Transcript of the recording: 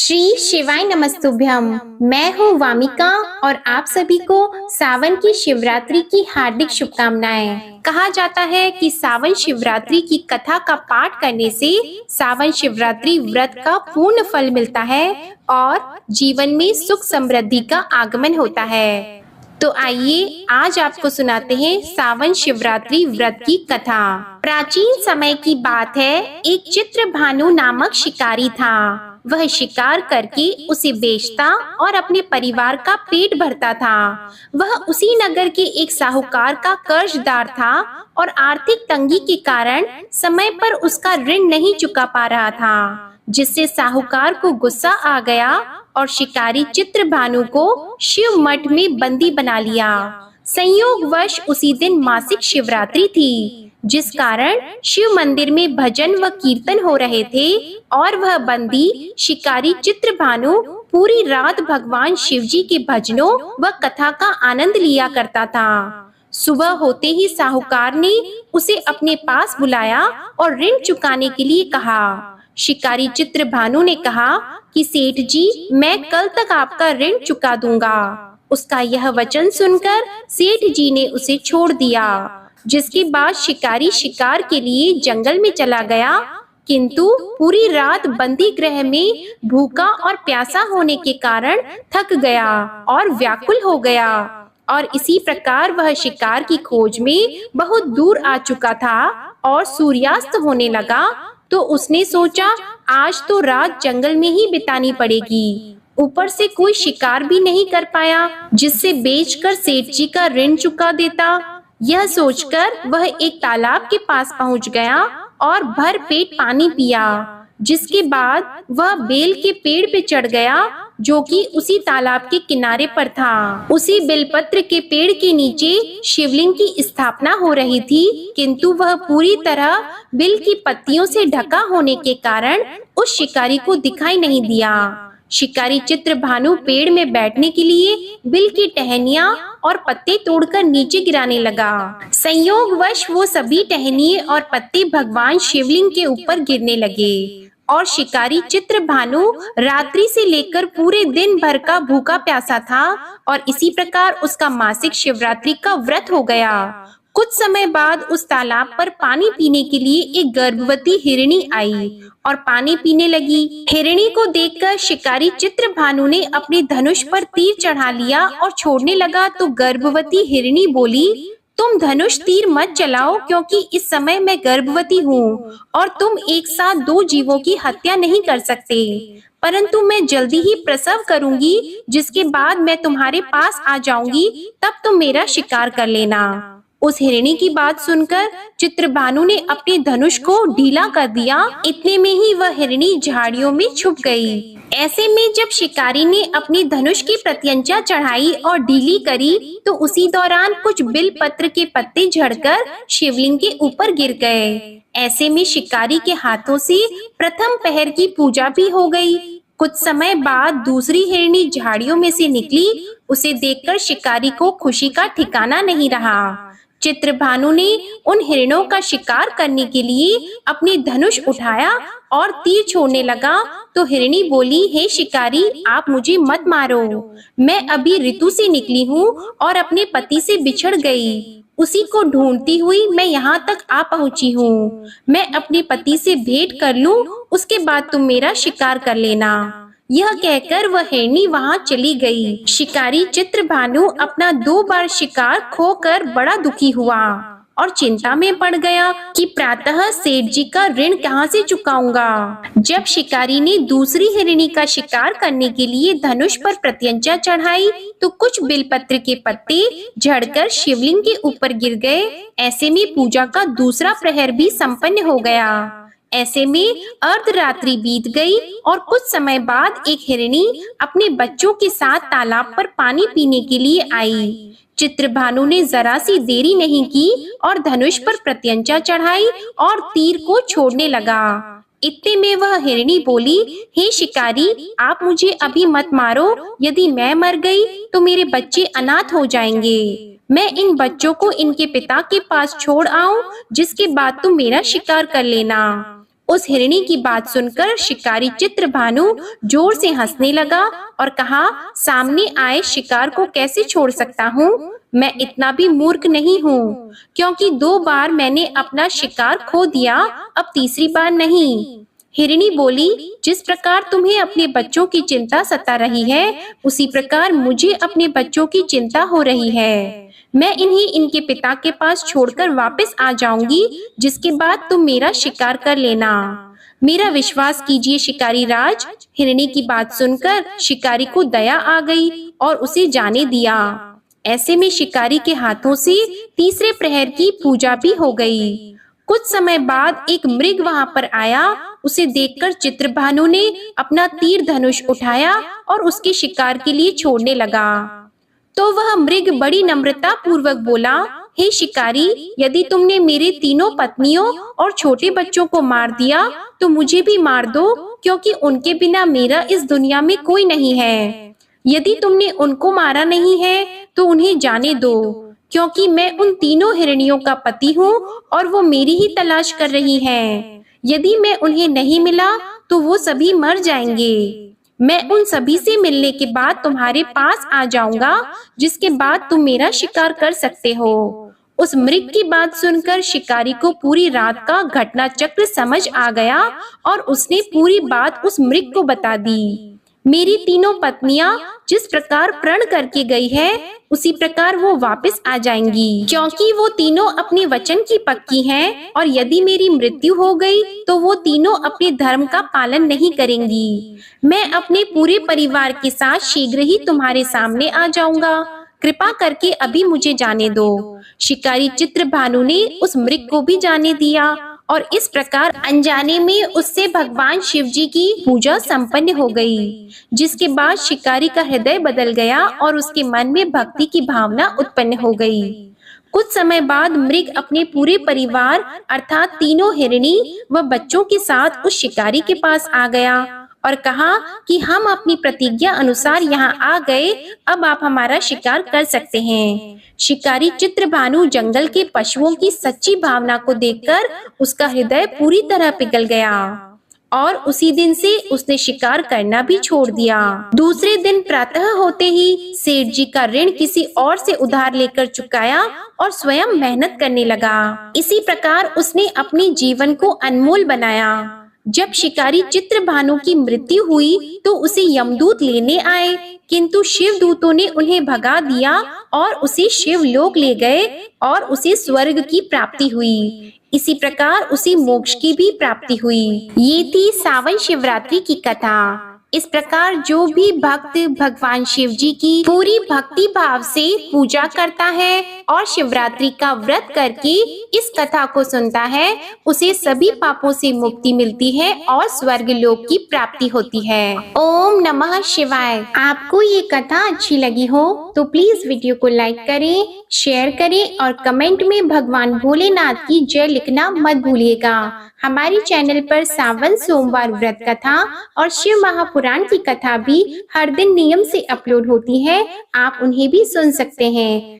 श्री शिवाय नमस्तुभ्यम। मैं हूँ वामिका और आप सभी को सावन की शिवरात्रि की हार्दिक शुभकामनाएं। कहा जाता है कि सावन शिवरात्रि की कथा का पाठ करने से सावन शिवरात्रि व्रत का पूर्ण फल मिलता है और जीवन में सुख समृद्धि का आगमन होता है। तो आइए आज आपको सुनाते हैं सावन शिवरात्रि व्रत की कथा। प्राचीन समय की बात है, एक चित्रभानु नामक शिकारी था। वह शिकार करके उसे बेचता और अपने परिवार का पेट भरता था। वह उसी नगर के एक साहूकार का कर्जदार था और आर्थिक तंगी के कारण समय पर उसका ऋण नहीं चुका पा रहा था, जिससे साहूकार को गुस्सा आ गया और शिकारी चित्रभानु को शिव मठ में बंदी बना लिया। संयोगवश उसी दिन मासिक शिवरात्रि थी, जिस कारण शिव मंदिर में भजन व कीर्तन हो रहे थे और वह बंदी शिकारी चित्रभानु पूरी रात भगवान शिव जी के भजनों व कथा का आनंद लिया करता था। सुबह होते ही साहूकार ने उसे अपने पास बुलाया और ऋण चुकाने के लिए कहा। शिकारी चित्रभानु ने कहा कि सेठ जी, मैं कल तक आपका ऋण चुका दूंगा। उसका यह वचन सुनकर सेठ जी ने उसे छोड़ दिया, जिसके बाद शिकारी शिकार के लिए जंगल में चला गया, किंतु पूरी रात बंदी गृह में भूखा और प्यासा होने के कारण थक गया और व्याकुल हो गया और इसी प्रकार वह शिकार की खोज में बहुत दूर आ चुका था और सूर्यास्त होने लगा। तो उसने सोचा, आज तो रात जंगल में ही बितानी पड़ेगी। ऊपर से कोई शिकार भी नहीं कर पाया जिससे बेचकर सेठ जी का ऋण चुका देता। यह सोचकर वह एक तालाब के पास पहुंच गया और भर पेट पानी पिया, जिसके बाद वह बेल के पेड़ पे चढ़ गया, जो कि उसी तालाब के किनारे पर था। उसी बेलपत्र के पेड़ के नीचे शिवलिंग की स्थापना हो रही थी, किंतु वह पूरी तरह बेल की पत्तियों से ढका होने के कारण उस शिकारी को दिखाई नहीं दिया। शिकारी चित्रभानु पेड़ में बैठने के लिए बिल की टहनियां और पत्ते तोड़कर नीचे गिराने लगा। संयोगवश वो सभी टहनिये और पत्ते भगवान शिवलिंग के ऊपर गिरने लगे और शिकारी चित्रभानु रात्रि से लेकर पूरे दिन भर का भूखा प्यासा था और इसी प्रकार उसका मासिक शिवरात्रि का व्रत हो गया। कुछ समय बाद उस तालाब पर पानी पीने के लिए एक गर्भवती हिरणी आई और पानी पीने लगी। हिरणी को देखकर शिकारी चित्रभानु ने अपने धनुष पर तीर चढ़ा लिया और छोड़ने लगा, तो गर्भवती हिरणी बोली, तुम धनुष तीर मत चलाओ, क्योंकि इस समय मैं गर्भवती हूँ और तुम एक साथ दो जीवों की हत्या नहीं कर सकते, परंतु मैं जल्दी ही प्रसव करूंगी, जिसके बाद मैं तुम्हारे पास आ जाऊंगी, तब तुम मेरा शिकार कर लेना। उस हिरणी की बात सुनकर चित्रभानु ने अपने धनुष को ढीला कर दिया। इतने में ही वह हिरणी झाड़ियों में छुप गई। ऐसे में जब शिकारी ने अपनी धनुष की प्रत्यंचा चढ़ाई और ढीली करी, तो उसी दौरान कुछ बिल पत्र के पत्ते झड़कर शिवलिंग के ऊपर गिर गए। ऐसे में शिकारी के हाथों से प्रथम पहर की पूजा भी हो गई। कुछ समय बाद दूसरी हिरणी झाड़ियों में से निकली। उसे देखकर शिकारी को खुशी का ठिकाना नहीं रहा। चित्रभानु ने उन हिरणों का शिकार करने के लिए अपनी धनुष उठाया और तीर छोड़ने लगा, तो हिरणी बोली, हे शिकारी, आप मुझे मत मारो, मैं अभी ऋतु से निकली हूँ और अपने पति से बिछड़ गई। उसी को ढूंढती हुई मैं यहाँ तक आ पहुँची हूँ। मैं अपने पति से भेंट कर लूँ, उसके बाद तुम मेरा शिकार कर लेना। यह कहकर वह हिरणी वहां चली गई। शिकारी चित्रभानु अपना 2 बार शिकार खोकर बड़ा दुखी हुआ और चिंता में पड़ गया कि प्रातः सेठ जी का ऋण कहां से चुकाऊंगा। जब शिकारी ने दूसरी हिरणी का शिकार करने के लिए धनुष पर प्रत्यंचा चढ़ाई, तो कुछ बेलपत्र के पत्ते झड़कर शिवलिंग के ऊपर गिर गए। ऐसे में पूजा का दूसरा प्रहर भी संपन्न हो गया। ऐसे में अर्धरात्रि बीत गई और कुछ समय बाद एक हिरणी अपने बच्चों के साथ तालाब पर पानी पीने के लिए आई। चित्रभानु ने जरा सी देरी नहीं की और धनुष पर प्रत्यंचा चढ़ाई और तीर को छोड़ने लगा। इतने में वह हिरणी बोली, हे शिकारी, आप मुझे अभी मत मारो, यदि मैं मर गई तो मेरे बच्चे अनाथ हो जाएंगे। मैं इन बच्चों को इनके पिता के पास छोड़ आऊं, जिसके बाद तुम मेरा शिकार कर लेना। उस हिरणी की बात सुनकर शिकारी चित्रभानु जोर से हंसने लगा और कहा, सामने आए शिकार को कैसे छोड़ सकता हूँ? मैं इतना भी मूर्ख नहीं हूँ, क्योंकि 2 बार मैंने अपना शिकार खो दिया, अब तीसरी बार नहीं। हिरणी बोली, जिस प्रकार तुम्हें अपने बच्चों की चिंता सता रही है, उसी प्रकार मुझे अपने बच्चों की चिंता हो रही है। मैं इन्हें इनके पिता के पास छोड़कर वापस आ जाऊंगी, जिसके बाद तुम मेरा शिकार कर लेना। मेरा विश्वास कीजिए शिकारी राज। हिरणी की बात सुनकर शिकारी को दया आ गई और उसे जाने दिया। ऐसे में शिकारी के हाथों से तीसरे प्रहर की पूजा भी हो गई। कुछ समय बाद एक मृग वहां पर आया। उसे देखकर चित्रभानु ने अपना तीर धनुष उठाया और उसके शिकार के लिए छोड़ने लगा। तो वह मृग बड़ी नम्रता पूर्वक बोला, हे शिकारी, यदि तुमने मेरे तीनों पत्नियों और छोटे बच्चों को मार दिया तो मुझे भी मार दो, क्योंकि उनके बिना मेरा इस दुनिया में कोई नहीं है। यदि तुमने उनको मारा नहीं है तो उन्हें जाने दो, क्योंकि मैं उन तीनों हिरणियों का पति हूँ और वो मेरी ही तलाश कर रही हैं। यदि मैं उन्हें नहीं मिला तो वो सभी मर जाएंगे। मैं उन सभी से मिलने के बाद तुम्हारे पास आ जाऊंगा, जिसके बाद तुम मेरा शिकार कर सकते हो। उस मृग की बात सुनकर शिकारी को पूरी रात का घटना चक्र समझ आ गया और उसने पूरी बात उस मृग को बता दी। मेरी तीनों पत्नियां जिस प्रकार प्रण करके गई है, उसी प्रकार वो वापस आ जाएंगी, क्योंकि वो तीनों अपने वचन की पक्की हैं, और यदि मेरी मृत्यु हो गई तो वो तीनों अपने धर्म का पालन नहीं करेंगी। मैं अपने पूरे परिवार के साथ शीघ्र ही तुम्हारे सामने आ जाऊंगा। कृपा करके अभी मुझे जाने दो। शिकारी चित्रभानु ने उस मृग को भी जाने दिया और इस प्रकार अनजाने में उससे भगवान शिव जी की पूजा संपन्न हो गई, जिसके बाद शिकारी का हृदय बदल गया और उसके मन में भक्ति की भावना उत्पन्न हो गई। कुछ समय बाद मृग अपने पूरे परिवार अर्थात तीनों हिरणी व बच्चों के साथ उस शिकारी के पास आ गया और कहा कि हम अपनी प्रतिज्ञा अनुसार यहाँ आ गए, अब आप हमारा शिकार कर सकते हैं। शिकारी चित्रभानु जंगल के पशुओं की सच्ची भावना को देखकर उसका हृदय पूरी तरह पिघल गया और उसी दिन से उसने शिकार करना भी छोड़ दिया। दूसरे दिन प्रातः होते ही सेठ जी का ऋण किसी और से उधार लेकर चुकाया और स्वयं मेहनत करने लगा। इसी प्रकार उसने अपने जीवन को अनमोल बनाया। जब शिकारी चित्रभानु की मृत्यु हुई तो उसे यमदूत लेने आए, किंतु शिव दूतों ने उन्हें भगा दिया और उसे शिवलोक ले गए और उसे स्वर्ग की प्राप्ति हुई। इसी प्रकार उसे मोक्ष की भी प्राप्ति हुई। ये थी सावन शिवरात्रि की कथा। इस प्रकार जो भी भक्त भगवान शिव जी की पूरी भक्ति भाव से पूजा करता है और शिवरात्रि का व्रत करके इस कथा को सुनता है, उसे सभी पापों से मुक्ति मिलती है और स्वर्ग लोक की प्राप्ति होती है। ओम नमः शिवाय। आपको ये कथा अच्छी लगी हो तो प्लीज वीडियो को लाइक करें, शेयर करें और कमेंट में भगवान भोलेनाथ की जय लिखना मत भूलिएगा। हमारे चैनल पर सावन सोमवार व्रत कथा और शिव महापुराण की कथा भी हर दिन नियम से अपलोड होती है, आप उन्हें भी सुन सकते हैं।